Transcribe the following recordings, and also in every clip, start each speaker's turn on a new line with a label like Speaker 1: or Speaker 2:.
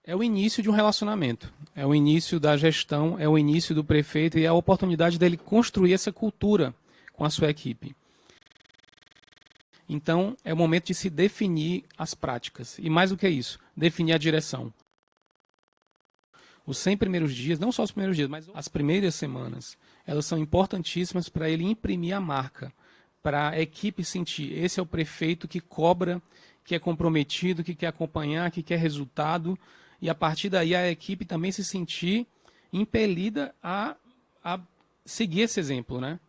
Speaker 1: É o início de um relacionamento, é o início da gestão, é o início do prefeito e é a oportunidade dele construir essa cultura com a sua equipe. Então, é o momento de se definir as práticas. E mais do que isso, definir a direção. Os 100 primeiros dias, não só os primeiros dias, mas as primeiras semanas, elas são importantíssimas para ele imprimir a marca, para a equipe sentir, esse é o prefeito que cobra, que é comprometido, que quer acompanhar, que quer resultado, e a partir daí a equipe também se sentir impelida a seguir esse exemplo, né?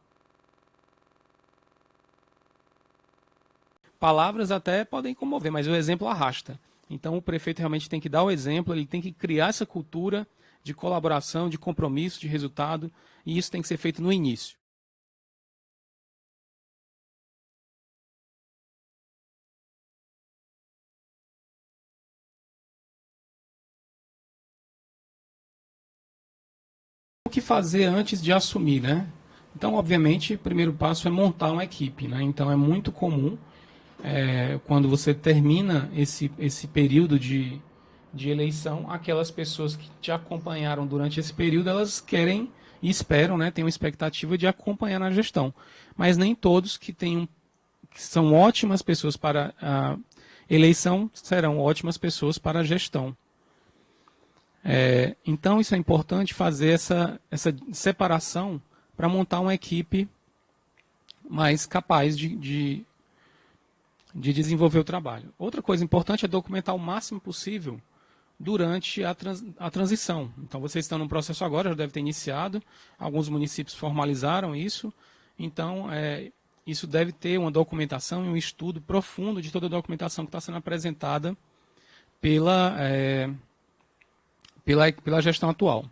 Speaker 1: Palavras até podem comover, mas o exemplo arrasta. Então o prefeito realmente tem que dar o exemplo, ele tem que criar essa cultura de colaboração, de compromisso, de resultado, e isso tem que ser feito no início. O que fazer antes de assumir, né? Então, obviamente, o primeiro passo é montar uma equipe, né? Então é muito comum quando você termina esse período de eleição, aquelas pessoas que te acompanharam durante esse período, elas querem e esperam, né, têm uma expectativa de acompanhar na gestão. Mas nem todos que são ótimas pessoas para a eleição serão ótimas pessoas para a gestão. Então, isso é importante fazer essa separação para montar uma equipe mais capaz de desenvolver o trabalho. Outra coisa importante é documentar o máximo possível durante a transição. Então, vocês estão num processo agora, já deve ter iniciado, alguns municípios formalizaram isso, então, isso deve ter uma documentação e um estudo profundo de toda a documentação que está sendo apresentada pela gestão atual.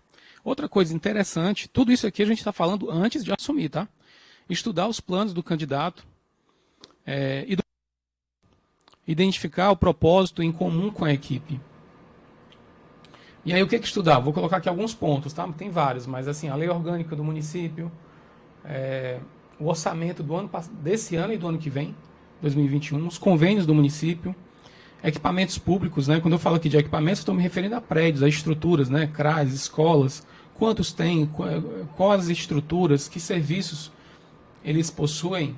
Speaker 1: Outra coisa interessante, tudo isso aqui a gente está falando antes de assumir, tá? Estudar os planos do candidato, e identificar o propósito em comum com a equipe. E aí o que estudar? Vou colocar aqui alguns pontos, tá? Tem vários, mas assim, a lei orgânica do município, o orçamento desse ano e do ano que vem, 2021, os convênios do município, equipamentos públicos, né? Quando eu falo aqui de equipamentos, estou me referindo a prédios, a estruturas, né? CRAs, escolas, quantos tem, quais as estruturas, que serviços eles possuem.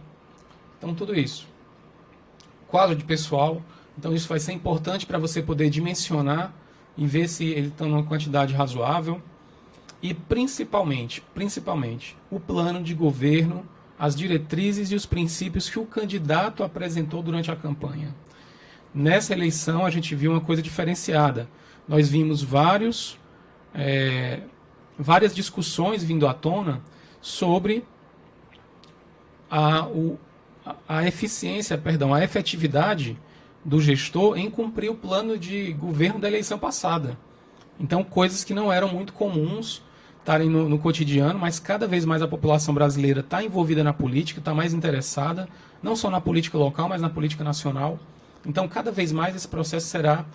Speaker 1: Então, tudo isso. Quadro de pessoal, então isso vai ser importante para você poder dimensionar e ver se ele está numa quantidade razoável. E principalmente, o plano de governo, as diretrizes e os princípios que o candidato apresentou durante a campanha. Nessa eleição a gente viu uma coisa diferenciada. Nós vimos várias discussões vindo à tona sobre a eficiência, perdão, a efetividade do gestor em cumprir o plano de governo da eleição passada. Então, coisas que não eram muito comuns estarem no cotidiano, mas cada vez mais a população brasileira está envolvida na política, está mais interessada, não só na política local, mas na política nacional. Então, cada vez mais esse processo será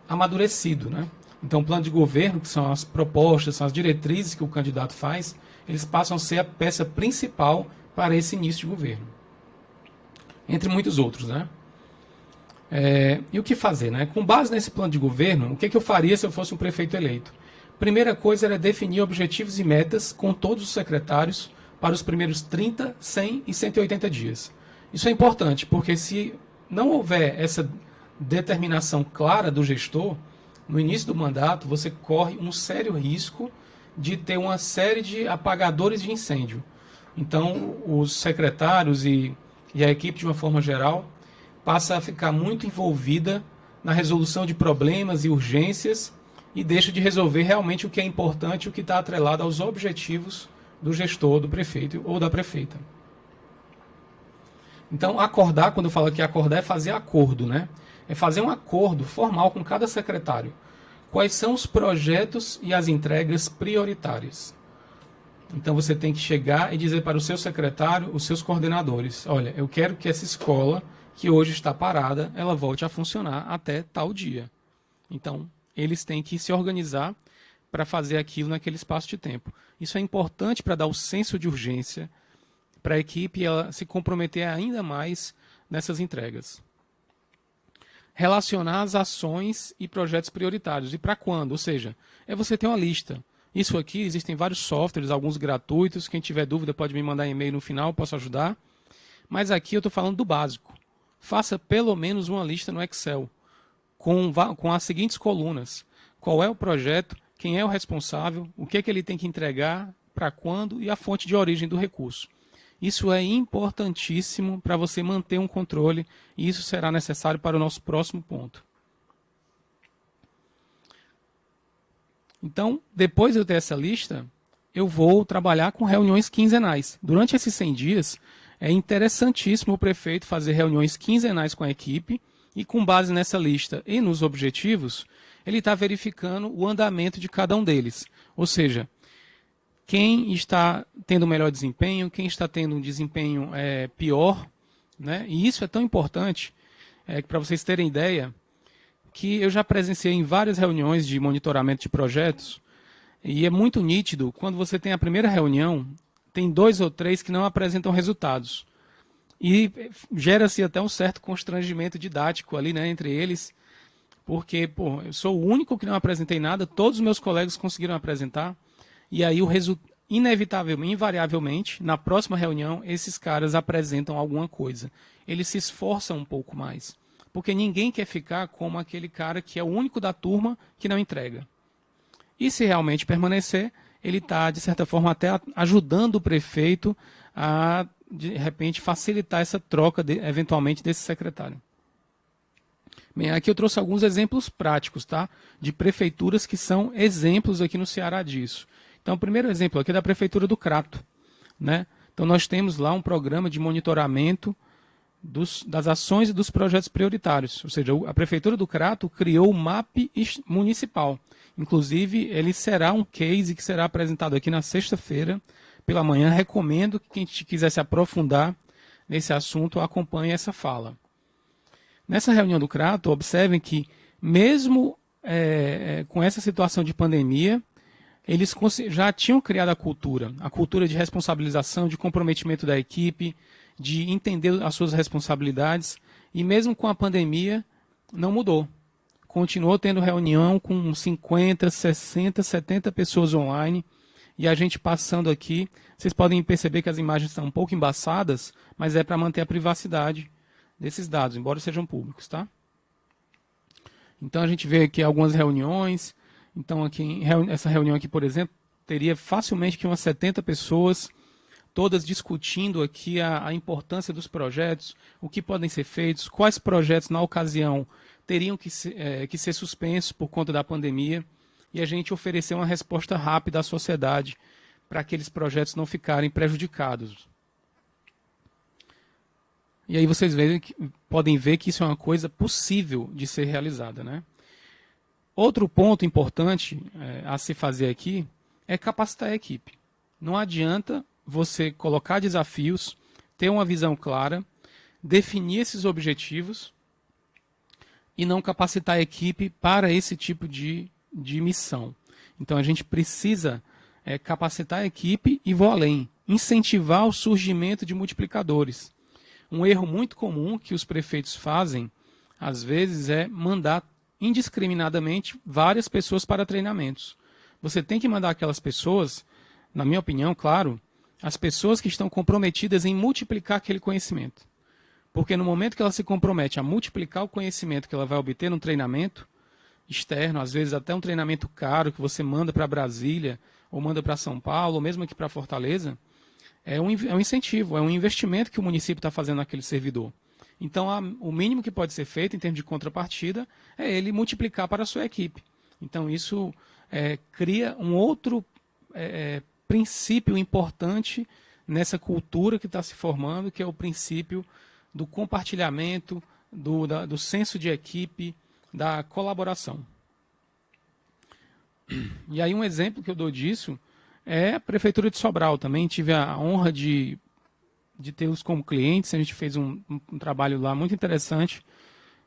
Speaker 1: amadurecido, né? Então, o plano de governo, que são as propostas, são as diretrizes que o candidato faz, eles passam a ser a peça principal para esse início de governo. Entre muitos outros, né? E o que fazer, né? Com base nesse plano de governo, o que eu faria se eu fosse um prefeito eleito? Primeira coisa era definir objetivos e metas com todos os secretários para os primeiros 30, 100 e 180 dias. Isso é importante, porque se não houver essa determinação clara do gestor, no início do mandato, você corre um sério risco de ter uma série de apagadores de incêndio. Então, os secretários e a equipe, de uma forma geral, passa a ficar muito envolvida na resolução de problemas e urgências e deixa de resolver realmente o que é importante, o que está atrelado aos objetivos do gestor, do prefeito ou da prefeita. Então, acordar, quando eu falo que acordar, é fazer acordo, né? É fazer um acordo formal com cada secretário. Quais são os projetos e as entregas prioritárias? Então, você tem que chegar e dizer para o seu secretário, os seus coordenadores, olha, eu quero que essa escola, que hoje está parada, ela volte a funcionar até tal dia. Então, eles têm que se organizar para fazer aquilo naquele espaço de tempo. Isso é importante para dar o senso de urgência para a equipe ela se comprometer ainda mais nessas entregas. relacionar as ações e projetos prioritários. E para quando? Ou seja, é você ter uma lista. Isso aqui, existem vários softwares, alguns gratuitos. Quem tiver dúvida pode me mandar e-mail no final, posso ajudar. Mas aqui eu estou falando do básico. Faça pelo menos uma lista no Excel com as seguintes colunas. Qual é o projeto, quem é o responsável, o que é que ele tem que entregar, para quando e a fonte de origem do recurso. Isso é importantíssimo para você manter um controle e isso será necessário para o nosso próximo ponto. Então, depois de eu ter essa lista, eu vou trabalhar com reuniões quinzenais. Durante esses 100 dias, é interessantíssimo o prefeito fazer reuniões quinzenais com a equipe e, com base nessa lista e nos objetivos, ele está verificando o andamento de cada um deles. Ou seja, quem está tendo melhor desempenho, quem está tendo um desempenho pior, né? E isso é tão importante, para vocês terem ideia, que eu já presenciei em várias reuniões de monitoramento de projetos, e é muito nítido, quando você tem a primeira reunião, tem 2 ou 3 que não apresentam resultados. E gera-se até um certo constrangimento didático ali, né, entre eles, porque eu sou o único que não apresentei nada, todos os meus colegas conseguiram apresentar, e aí inevitavelmente, invariavelmente, na próxima reunião, esses caras apresentam alguma coisa. Eles se esforçam um pouco mais, porque ninguém quer ficar como aquele cara que é o único da turma que não entrega. E se realmente permanecer, ele está, de certa forma, até ajudando o prefeito a, de repente, facilitar essa troca, eventualmente, desse secretário. Bem, aqui eu trouxe alguns exemplos práticos, tá? De prefeituras que são exemplos aqui no Ceará disso. Então, o primeiro exemplo aqui é da Prefeitura do Crato, né? Então, nós temos lá um programa de monitoramento das ações e dos projetos prioritários. Ou seja, a Prefeitura do Crato criou o MAP municipal. Inclusive, ele será um case que será apresentado aqui na sexta-feira pela manhã. Recomendo que quem quiser se aprofundar nesse assunto acompanhe essa fala. Nessa reunião do Crato, observem que, mesmo com essa situação de pandemia, eles já tinham criado a cultura de responsabilização, de comprometimento da equipe, de entender as suas responsabilidades, e mesmo com a pandemia, não mudou. Continuou tendo reunião com 50, 60, 70 pessoas online, e a gente passando aqui, vocês podem perceber que as imagens estão um pouco embaçadas, mas é para manter a privacidade desses dados, embora sejam públicos, tá? Então a gente vê aqui algumas reuniões. Então, aqui, essa reunião aqui, por exemplo, teria facilmente aqui umas 70 pessoas, todas discutindo aqui a importância dos projetos, o que podem ser feitos, quais projetos, na ocasião, teriam que ser suspensos por conta da pandemia, e a gente oferecer uma resposta rápida à sociedade para aqueles projetos não ficarem prejudicados. E aí vocês podem ver que isso é uma coisa possível de ser realizada, né? Outro ponto importante a se fazer aqui é capacitar a equipe. Não adianta você colocar desafios, ter uma visão clara, definir esses objetivos e não capacitar a equipe para esse tipo de missão. Então a gente precisa capacitar a equipe e vou além, incentivar o surgimento de multiplicadores. Um erro muito comum que os prefeitos fazem, às vezes, é mandar indiscriminadamente várias pessoas para treinamentos. Você tem que mandar aquelas pessoas, na minha opinião, claro, as pessoas que estão comprometidas em multiplicar aquele conhecimento. Porque no momento que ela se compromete a multiplicar o conhecimento que ela vai obter num treinamento externo, às vezes até um treinamento caro que você manda para Brasília, ou manda para São Paulo, ou mesmo aqui para Fortaleza, é um incentivo, é um investimento que o município está fazendo naquele servidor. Então, o mínimo que pode ser feito em termos de contrapartida é ele multiplicar para a sua equipe. Então, isso cria um outro princípio importante nessa cultura que está se formando, que é o princípio do compartilhamento, do senso de equipe, da colaboração. E aí um exemplo que eu dou disso é a Prefeitura de Sobral. Também tive a honra de tê-los como clientes. A gente fez um trabalho lá muito interessante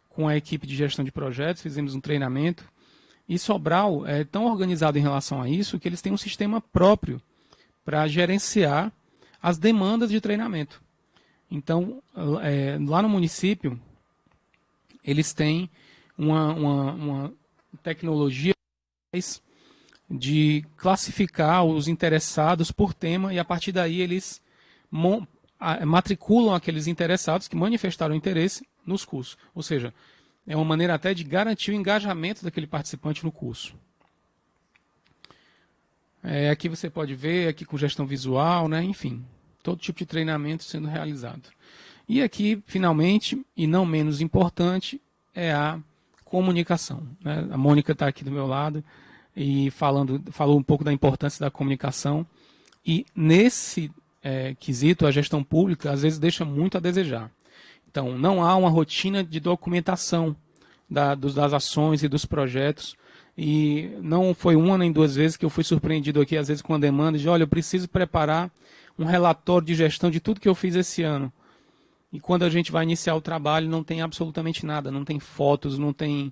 Speaker 1: com a equipe de gestão de projetos, fizemos um treinamento. E Sobral é tão organizado em relação a isso que eles têm um sistema próprio para gerenciar as demandas de treinamento. Então, lá no município, eles têm uma tecnologia de classificar os interessados por tema e a partir daí eles matriculam aqueles interessados que manifestaram interesse nos cursos. Ou seja, é uma maneira até de garantir o engajamento daquele participante no curso. Aqui você pode ver, aqui com gestão visual, né? Enfim, todo tipo de treinamento sendo realizado. E aqui, finalmente, e não menos importante, é a comunicação, né? A Mônica está aqui do meu lado e falou um pouco da importância da comunicação. E nesse quesito, a gestão pública, às vezes, deixa muito a desejar. Então, não há uma rotina de documentação das ações e dos projetos. E não foi uma nem duas vezes que eu fui surpreendido aqui, às vezes, com a demanda de, olha, eu preciso preparar um relatório de gestão de tudo que eu fiz esse ano. E quando a gente vai iniciar o trabalho, não tem absolutamente nada, não tem fotos, não tem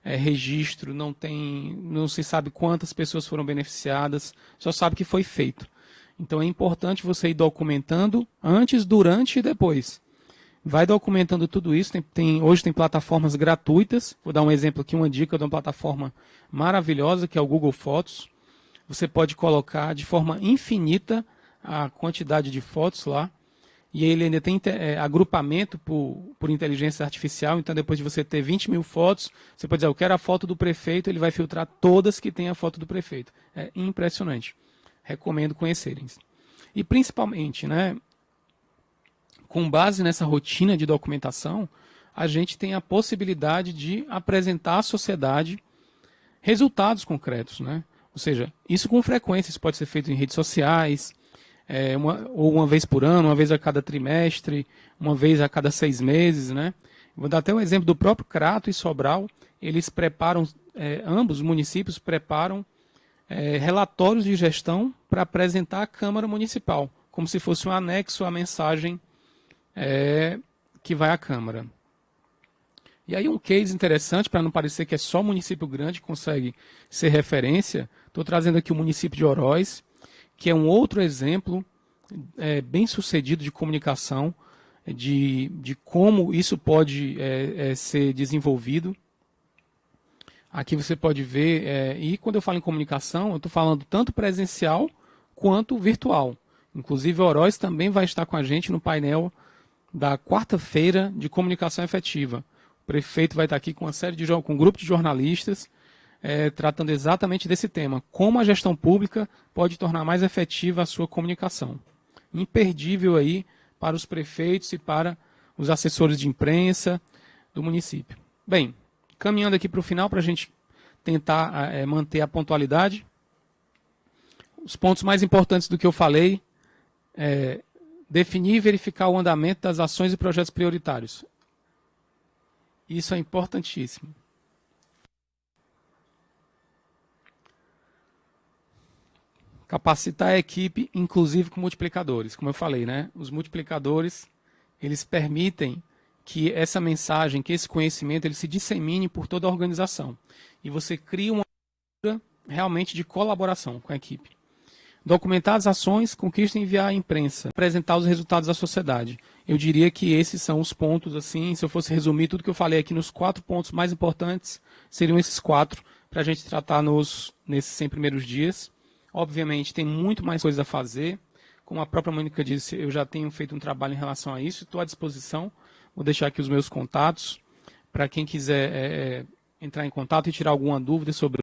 Speaker 1: registro, não se sabe quantas pessoas foram beneficiadas, só sabe que foi feito. Então é importante você ir documentando antes, durante e depois. Vai documentando tudo isso. Hoje tem plataformas gratuitas. Vou dar um exemplo aqui, uma dica de uma plataforma maravilhosa, que é o Google Fotos. Você pode colocar de forma infinita a quantidade de fotos lá. E ele ainda tem agrupamento por inteligência artificial. Então, depois de você ter 20 mil fotos, você pode dizer, eu quero a foto do prefeito, ele vai filtrar todas que têm a foto do prefeito. É impressionante. Recomendo conhecerem. E principalmente, né, com base nessa rotina de documentação, a gente tem a possibilidade de apresentar à sociedade resultados concretos, né? Ou seja, isso com frequência, isso pode ser feito em redes sociais, uma vez por ano, uma vez a cada trimestre, uma vez a cada 6 meses, né? Vou dar até um exemplo do próprio Crato e Sobral. Eles preparam, ambos os municípios preparam relatórios de gestão para apresentar à Câmara Municipal, como se fosse um anexo à mensagem que vai à Câmara. E aí um case interessante, para não parecer que é só município grande que consegue ser referência, estou trazendo aqui o município de Oroz, que é um outro exemplo bem sucedido de comunicação, de como isso pode ser desenvolvido. Aqui você pode ver, e quando eu falo em comunicação, eu estou falando tanto presencial quanto virtual. Inclusive, Oroz também vai estar com a gente no painel da quarta-feira de comunicação efetiva. O prefeito vai estar aqui com com um grupo de jornalistas, tratando exatamente desse tema. Como a gestão pública pode tornar mais efetiva a sua comunicação. Imperdível aí para os prefeitos e para os assessores de imprensa do município. Bem, caminhando aqui para o final, para a gente tentar manter a pontualidade. Os pontos mais importantes do que eu falei definir e verificar o andamento das ações e projetos prioritários. Isso é importantíssimo. Capacitar a equipe, inclusive com multiplicadores. Como eu falei, né? Os multiplicadores, eles permitem que essa mensagem, que esse conhecimento, ele se dissemine por toda a organização. E você cria uma cultura realmente de colaboração com a equipe. Documentar as ações, conquista e enviar à imprensa. Apresentar os resultados à sociedade. Eu diria que esses são os pontos, assim, se eu fosse resumir tudo que eu falei aqui nos 4 pontos mais importantes, seriam esses 4 para a gente tratar nesses 100 primeiros dias. Obviamente, tem muito mais coisa a fazer. Como a própria Mônica disse, eu já tenho feito um trabalho em relação a isso, estou à disposição. Vou deixar aqui os meus contatos para quem quiser entrar em contato e tirar alguma dúvida sobre